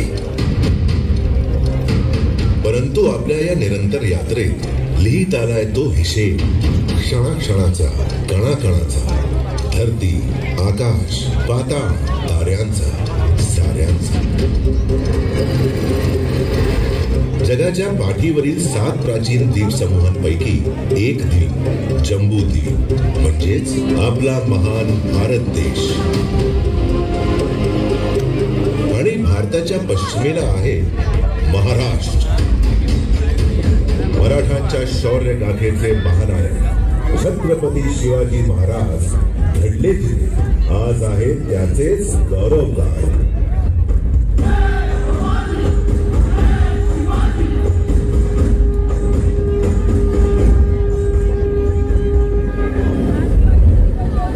होती. परंतु आपल्या या निरंतर यात्रेत लिहित आलाय तो हिशेब क्षणाक्षणाचा, कणाकणाचा, धरती, आकाश, पाताळ, ताऱ्यांचा, साऱ्यांचा. जगाच्या पाठीवरील 7 प्राचीन द्वीप समूहांपैकी एक द्वीप जम्बूद्वीप म्हणजेच आपला महान भारत देश. आणि भारताच्या पश्चिमेला आहे महाराष्ट्र. मराठांच्या शौर्य गाथेचे महानायक छत्रपती शिवाजी महाराज घडले जिथे आज आहे त्याचेच गौरवगान.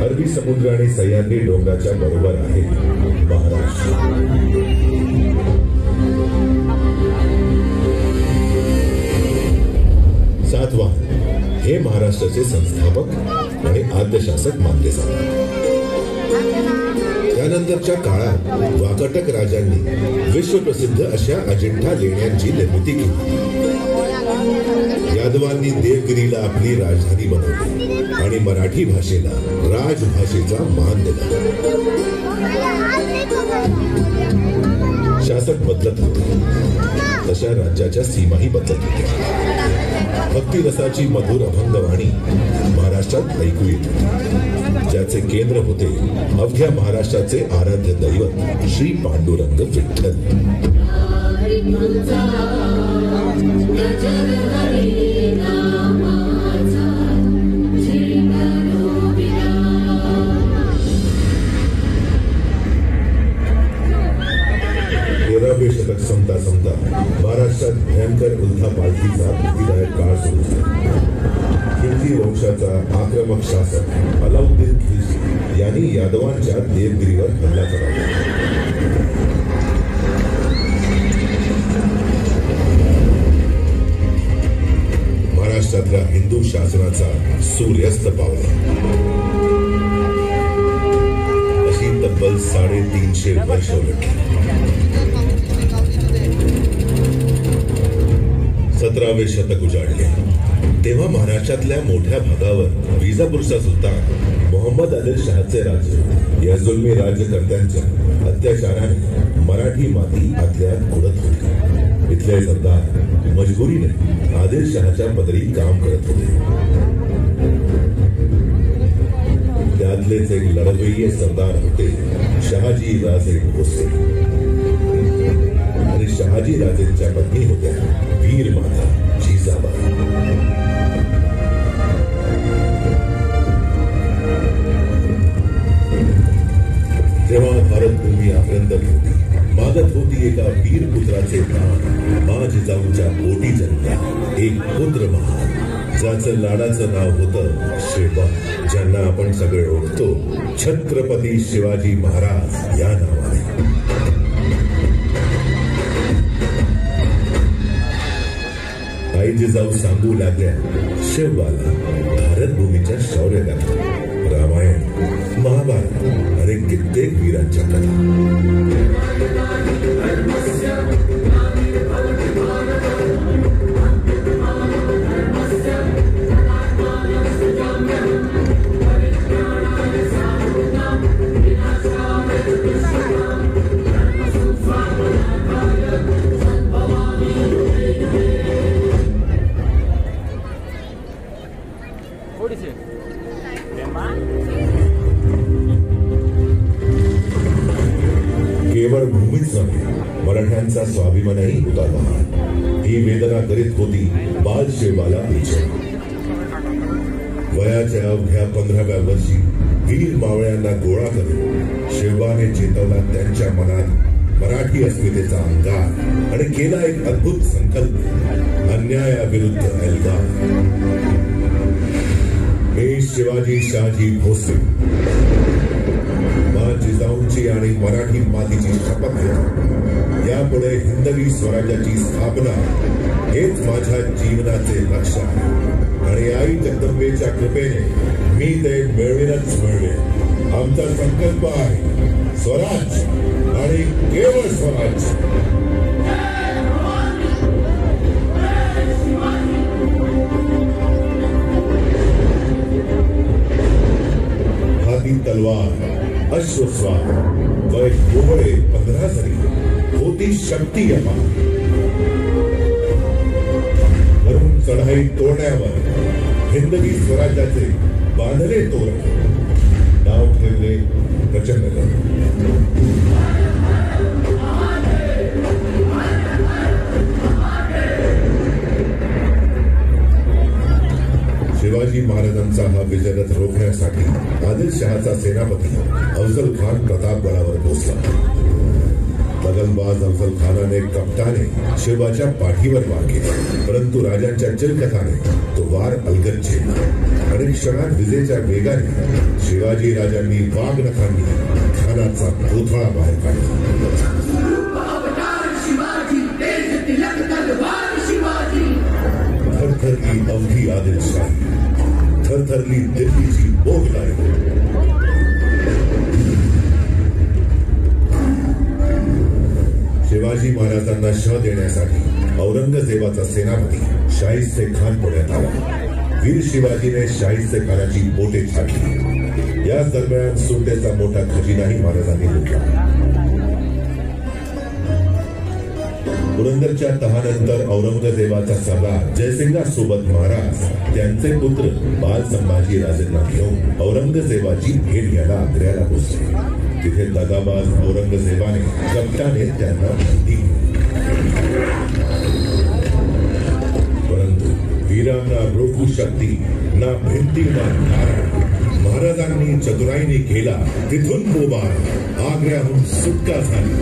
अरबी समुद्र आणि सह्याद्री डोंगराच्या बरोबर आहे महाराष्ट्र. सातवाहन हे महाराष्ट्राचे संस्थापक आणि आद्यशासक मानले जातात. त्यानंतरच्या काळात वाकाटक राजांनी विश्वप्रसिद्ध अशा अजिंठा लेण्यांची निर्मिती केली. यादवांनी देवगिरीला आपली राजधानी बनवली आणि मराठी भाषेला राजभाषेचा मान दिला. शासक बदलत होते तशा राज्याच्या सीमाही बदलत होत्या. भक्तिरसाची मधुर अभंगवाणी महाराष्ट्रात ऐकू येत होती, ज्याचे केंद्र होते अवघ्या महाराष्ट्राचे आराध्य दैवत श्री पांडुरंग विठ्ठल. शतक संपता संपता महाराष्ट्रात भयंकर उलथा पालखीचा भीतीदायक काळ सुरू झाला. खिलजी वंशाचा आक्रमक शासक अलाउद्दीन खिलजी यांनी यादवांच्या देवगिरीवर हल्ला चढवला. महाराष्ट्रातल्या हिंदू शासनाचा सूर्यास्त पावला. अशी तब्बल 350 वर्ष उलटली. 17वे शतक उजाडले तेव्हा महाराष्ट्रातल्या मोठ्या भागावर विजापूरचा सुलतान मोहम्मद आदिल शहाचे राज्य या जुलमी राज्यकर्त्यांच्या अत्याचाराने मराठी माती आतल्यात उडत होती. इथले सरदार मजबुरीने आदिल शहाच्या पदरी काम करत होते. त्यातलेच एक लढवय्ये सरदार होते शहाजी राजे भोसले. आणि शहाजी राजेंच्या पत्नी होत्या वीर माता जिजाबाई. तेव्हा भारतभूमी आक्रंदक होती. मागत होती एका वीर पुत्राचे प्राण. मा जिजाऊच्या पोटी जन्मला एक पुत्र महान, ज्याचं लाडाचं नाव होतं शेबा, ज्यांना आपण सगळे ओळखतो छत्रपती शिवाजी महाराज या नावाने. आई जिजाऊ सांगू लागल्या शिवबाला भारतभूमीच्या शौर्यगाथा, रामायण, महाभारत आणि कित्येक वीरांच्या कथा. केवळ भूमीच नव्हे, मराठ्यांचा स्वाभिमानही हुतात्मा. ही वेदना करीत होती बाल शेबाला विजय. वयाच्या अवघ्या 15व्या वर्षी वीर मावळ्यांना गोळा करून शेबाने चेतवला त्यांच्या मनात मराठी अस्मितेचा अंगार आणि केला एक अद्भुत संकल्प, अन्यायाविरुद्ध एल्गार. मी शिवाजी शहाजी भोसले जिजाऊंची आणि मराठी मातीची शपथ घेतो. यापुढे हिंदवी स्वराज्याची स्थापना हेच माझ्या जीवनाचे लक्ष्य आहे आणि आई जगदंबेच्या कृपेने मी ते मिळवेनच मिळवेन. आमचा संकल्प आहे स्वराज आणि केवळ स्वराज. हाती तलवार, अश्वस्वार व एक कोवळे 15 जरी होती शक्ती अपार. वरून चढाई तोडण्यावर हिंदवी स्वराज्याचे बांधले तोरण. नाव ठेवले प्रचंडगड. शिवाजी महाराजांचा हा विजयरथ रोखण्यासाठी आदिलशहाचा सेनापती अफजल खान प्रतापगडावर पोहोचला. दगलबाज अफजल खानाने कपटाने शिवाच्या पाठीवर वार केला, परंतु राजांच्या चिलखताने तो वार अलगद झेलला आणि क्षणात विजेच्या वेगाने शिवाजी राजांनी वाघनखांनी खानाचा कोथळा बाहेर काढला. थरथरली अवघी आदिलशाही, थरथरली दिल्लीची बोगलाई. शिवाजी महाराजांना शह देण्यासाठी औरंगजेबाचा सेनापती शाहिस्ते खान पुण्यात आला. वीर शिवाजीने शाहिस्ते खानाची बोटे छाटली. याच दरम्यान सुट्टेचा मोठा खजिनाही महाराजांनी लुटला. पुरंदरच्या तहानंतर औरंगजेबाचा सरदार जयसिंगासोबत महाराज त्यांचे पुत्र बाल संभाजी राजेंना घेऊन औरंगजेबाची भेट घ्यायला आग्र्याला पोहोचले. तिथे दगाबाज औरंगजेबाने कपटाने त्यांना बंदी केली, परंतु वीरांना रोखू शक्ती ना भिंती ना धारण. महाराजांनी चतुराईने केला तिथून पोबार. आग्र्याहून सुटका झाली.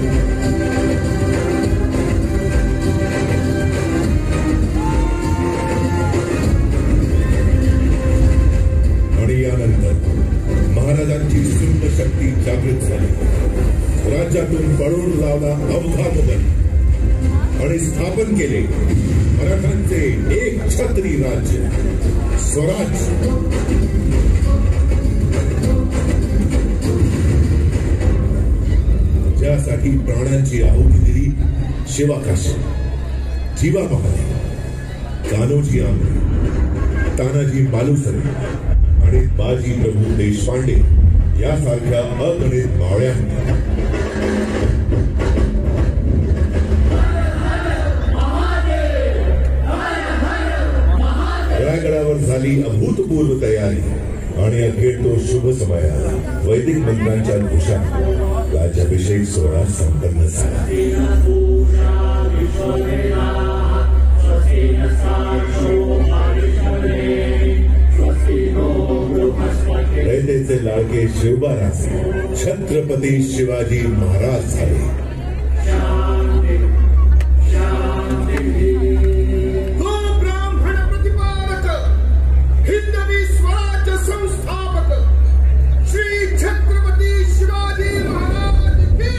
आणि यानंतर महाराजांची शून्य शक्ती जागृत झाली. राज्यातून पळून लावला अवघा मुघल आणि स्थापन केले मराठांचे एक छत्री राज्य स्वराज. ज्यासाठी प्राणांची आहुती दिली शिवाकाशी, जीवा महाले, कान्होजी आंबे, तानाजी मालुसरे आणि बाजी प्रभू देशपांडे यासारख्या अगणित मावळ्यांनी रायगडावर झाली अभूतपूर्व तयारी आणि अखेर तो शुभ समय आला. वैदिक मंत्रांच्या घोषात राज्याभिषेक सोहळा संपन्न झाला. रयतेचे लाडके शिवबाराजे छत्रपती शिवाजी महाराज झाले. हिंदवी स्वराज्य संस्थापक श्री छत्रपती शिवाजी महाराज की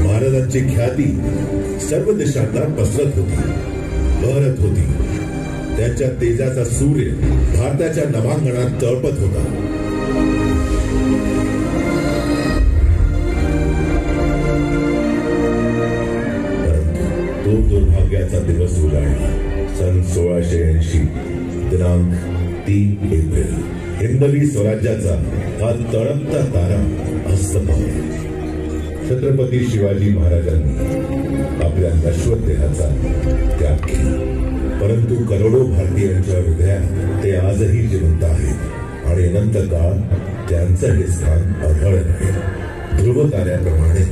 महाराजांची ख्याती सर्व देशांना पसरत होती, बहरत होती. त्यांच्या तेजाचा सूर्य भारताच्या नभांगणात तळपत होता. तो दुर्भाग्याचा दिवस उजाडला. सन 1680 दिनांक 3 एप्रिल. हिंदवी स्वराज्याचा हा तळपता तारा अस्तपावला. छत्रपती शिवाजी महाराजांनी आपल्या नश्वर देहाचा त्याग केला, परंतु करोडो भारतीयांच्या हृदयात ते आजही जिवंत आहेत आणि अनंत काळ त्यांचं हे स्थान अढळ राहील. ध्रुव ताऱ्याप्रमाणे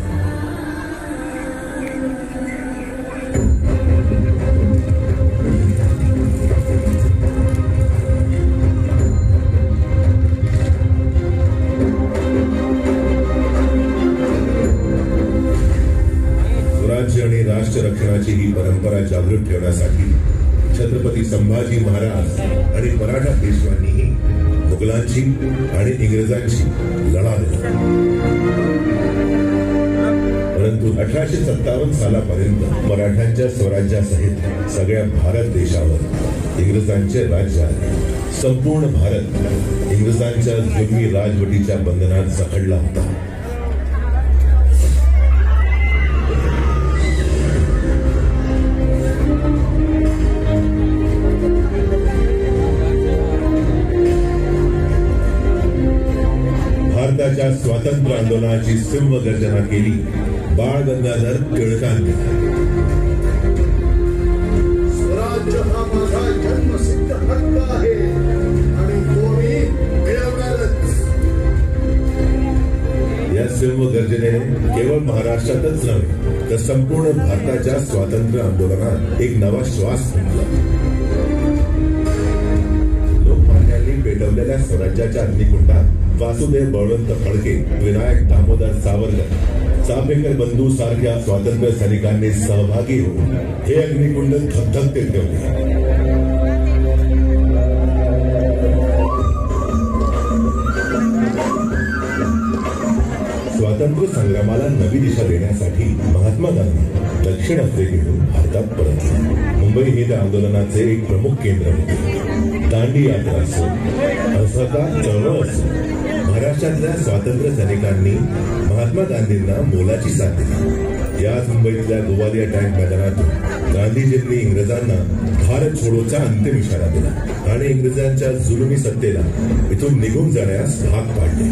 आणि राष्ट्र रक्षणाची ही परंपरा जागृत ठेवण्यासाठी छत्रपती संभाजी महाराज आणि मराठा पेशव्यांनीही मुघलांची आणि इंग्रजांची लढा दिला. परंतु 1857 सालापर्यंत मराठ्यांच्या स्वराज्यासहित सगळ्या भारत देशावर इंग्रजांचे राज्य आहे. संपूर्ण भारत इंग्रजांच्या जुलमी राजवटीच्या बंधनात जखडला होता. भारताच्या स्वातंत्र्य आंदोलनाची सिंहगर्जना केली बाळ गंगाधर टिळकांनी. स्वराज्य हा माझा जन्मसिद्ध हक्क आहे आणि तो मी मिळवणारच. या सिंहगर्जनेने केवळ महाराष्ट्रातच नव्हे तर संपूर्ण भारताच्या स्वातंत्र्य आंदोलनात एक नवा श्वास फुंकला. लोकमान्यांनी पेटवलेल्या स्वराज्याच्या अग्निकुंडात वासुदेव बळवंत फडके, विनायक दामोदर सावरकर, चाफेकर बंधू सारख्या स्वातंत्र्य सैनिकांनी सहभागी होऊन हे अग्निकुंड धगधगते ठेवले. स्वातंत्र्य संग्रामाला नवी दिशा देण्यासाठी महात्मा गांधी दक्षिण आफ्रिकेतून भारतात परतले. मुंबई हे त्या आंदोलनाचे एक प्रमुख केंद्र होते. दांडी यात्रा असो, असहकार चळवळ असो, महाराष्ट्रातल्या स्वातंत्र्य सैनिकांनी महात्मा गांधींना मोलाची साथ दिली. याच मुंबईतल्या गोवालिया टँक मैदानातून गांधीजींनी इंग्रजांना भारत छोडोचा अंतिम इशारा दिला आणि इंग्रजांच्या जुलमी सत्तेला इथून निघून जाण्यास भाग पाडले.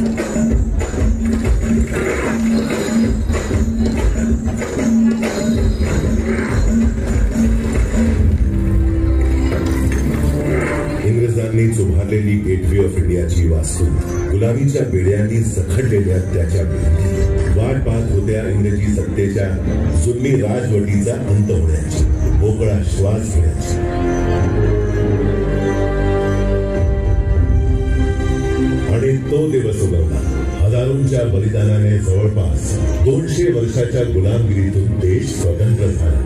इंग्रजांनी चुभारलेली गेटवे ऑफ इंडियाची वास्तू, गुलामीच्या बेड्यांनी जखडलेल्या त्याच्या भिंती वाट पाहत होत्या इंग्रजी सत्तेच्या जुलमी राजवटीचा अंत होण्याची, मोकळा श्वास घेण्याची. आणि तो दिवस उगवला. हजारोंच्या बलिदानाने जवळपास 200 वर्षाच्या गुलामगिरीतून देश स्वतंत्र झाला.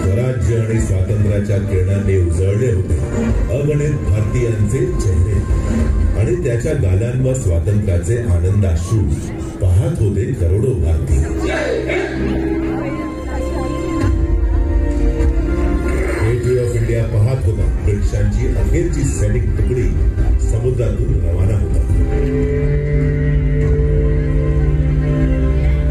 स्वराज्य आणि स्वातंत्र्याच्या किरणाने उजळले होते अगणित भारतीयांचे चेहरे आणि त्याच्या गालांवर स्वातंत्र्याचे आनंदाश्रू पाहत होते करोडो भारतीय. गेटवे ऑफ इंडिया पाहत होता ब्रिटिशांची अखेरची सैनिक तुकडी समुद्रातून रवाना होता.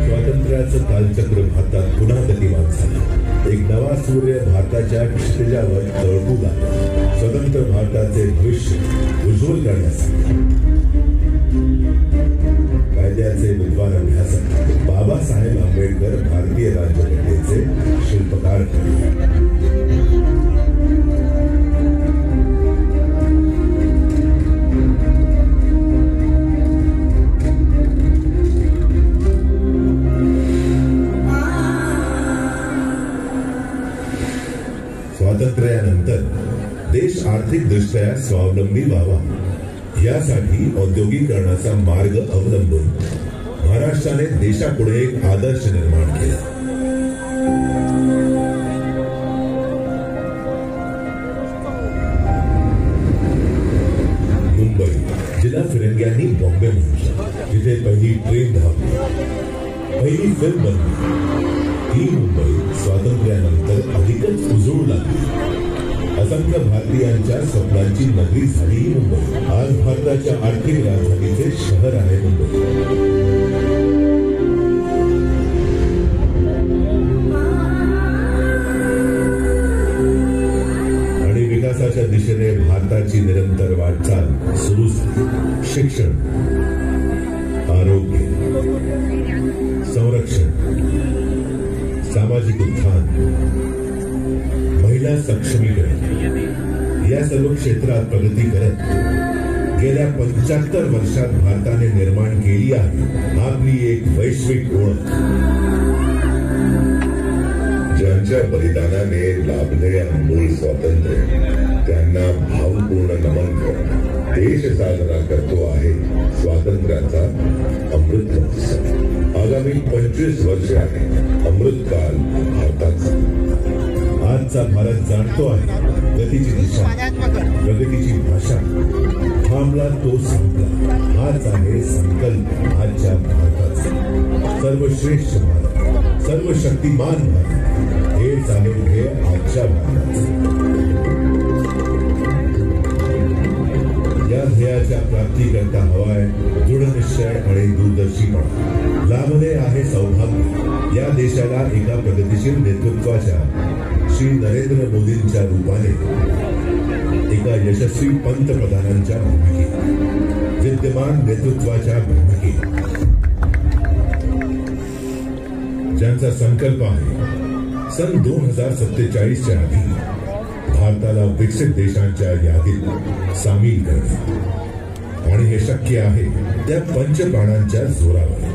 स्वातंत्र्याचं कालचक्र भारतात पुन्हा गतिमान झालं. एक नवा सूर्य भारताच्या क्षितिजावर तळपू लागला. स्वतंत्र भारताचे भविष्य उज्ज्वल करण्यासाठी कायद्याचे विद्वान अभ्यासक बाबासाहेब आंबेडकर भारतीय राज्यघटनेचे शिल्पकार ठरले. स्वातंत्र्यानंतर देश आर्थिकदृष्ट्या स्वावलंबी व्हावा यासाठी औद्योगिकरणाचा मार्ग अवलंबून महाराष्ट्राने देशापुढे एक आदर्श निर्माण केला. मुंबई, जिला फिरंग्यांनी बॉम्बे म्हटलं, जिथे पहिली ट्रेन धावली, पहिली फिल्म बनली, ही मुंबई स्वातंत्र्यानंतर अधिकच उजळू लागली. असंख्य भारतीयांच्या स्वप्नांची नगरी झाली ही मुंबई. आज भारताच्या आर्थिक राजधानीचे शहर आहे मुंबई. आणि विकासाच्या दिशेने भारताची निरंतर वाटचाल सुरू झाली. शिक्षण, आरोग्य, संरक्षण, सामाजिक उत्थान, महिला सक्षमीकरण या सर्व क्षेत्रात प्रगती करत गेल्या 75 वर्षात भारताने निर्माण केली आहे आपली एक वैश्विक ओळख. ज्यांच्या बलिदानाने लाभले अमूल स्वातंत्र्य त्यांना भावपूर्ण नमन करत देश साजरा करतो आहे स्वातंत्र्याचा अमृत महोत्सव. आगामी 25 वर्षे आहे अमृतकाल भारताचा. आज आजचा भारत जाणतो आहे गतीची दिशा, प्रगतीची भाषा. थांबला तो संपला, हाच आहे संकल्प आजच्या भारताचा. सर्वश्रेष्ठ भारत, सर्वशक्तिमान भारत, हेच आहे ध्येय आजच्या भारताचं. या ध्येयाच्या प्राप्तीकरता हवाय दृढनिश्चय आणि दूरदर्शीपणा. लाभले आहे सौभाग्य या देशाला एका प्रगतिशील नेतृत्वाच्या श्री नरेंद्र मोदींच्या रूपाने, एका यशस्वी पंतप्रधानांच्या भूमिकेत, विद्यमान नेतृत्वाच्या भूमिकेत, ज्यांचा संकल्प आहे सन 2047च्या आधी भारताला विकसित देशांच्या यादीत सामील करणे. आणि हे शक्य आहे त्या पंचप्राणांच्या जोरावर.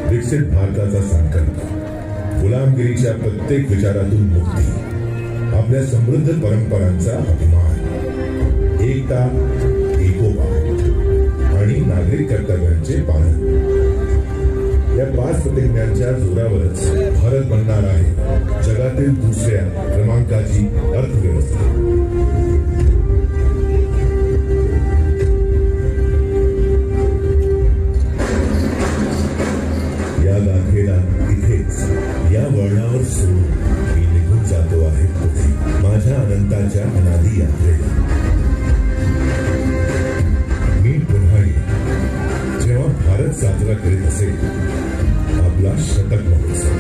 विकसित भारताचा संकल्प, गुलामगिरीच्या प्रत्येक विचारातून मुक्ती, आपल्या समृद्ध परंपरांचा अभिमान, एकता, एकोपा आणि नागरिक कर्तव्यांचे पालन. या 5 प्रतिज्ञांच्या जोरावरच भारत बनणार आहे जगातील दुसऱ्या क्रमांकाची अर्थव्यवस्था. या गाथेला इथेच, या वळणावर सोडून मी निघून जातो आहे पुढे माझ्या अनंताच्या अनादी यात्रेला. मी पुन्हा येईन जेव्हा भारत साजरा करीत असेल आपला शतक महोत्सव.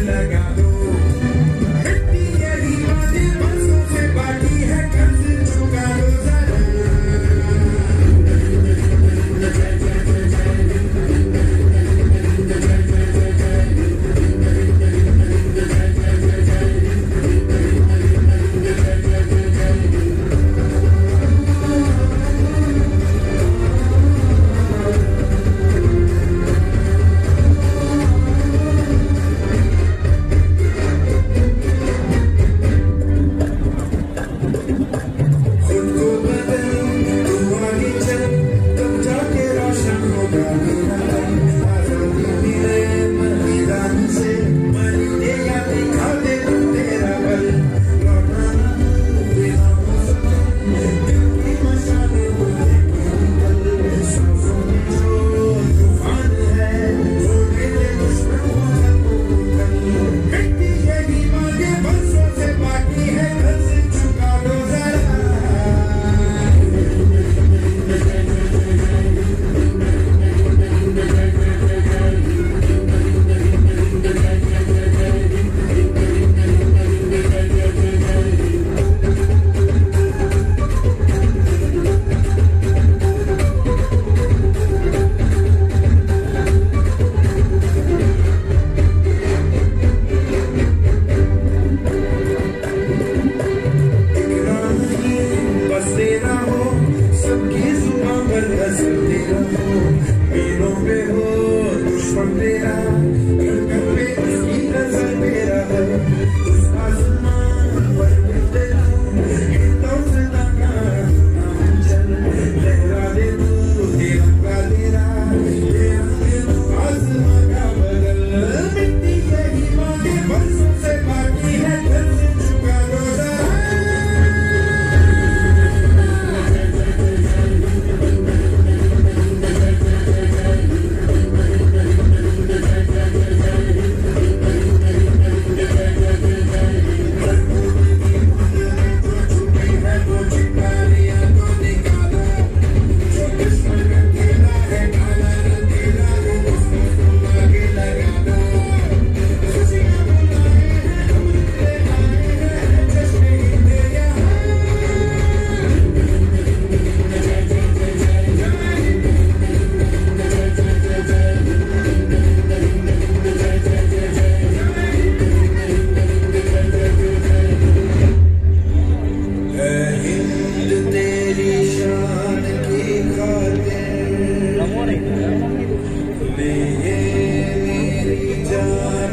लगा दो, मिट्टी यही वादे बन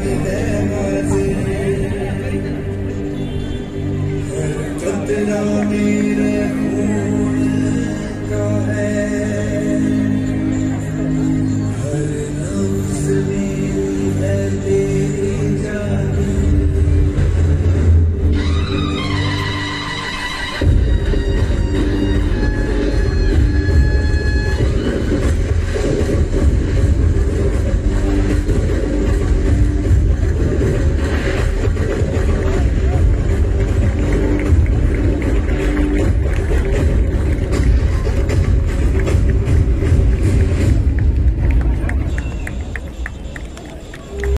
निधन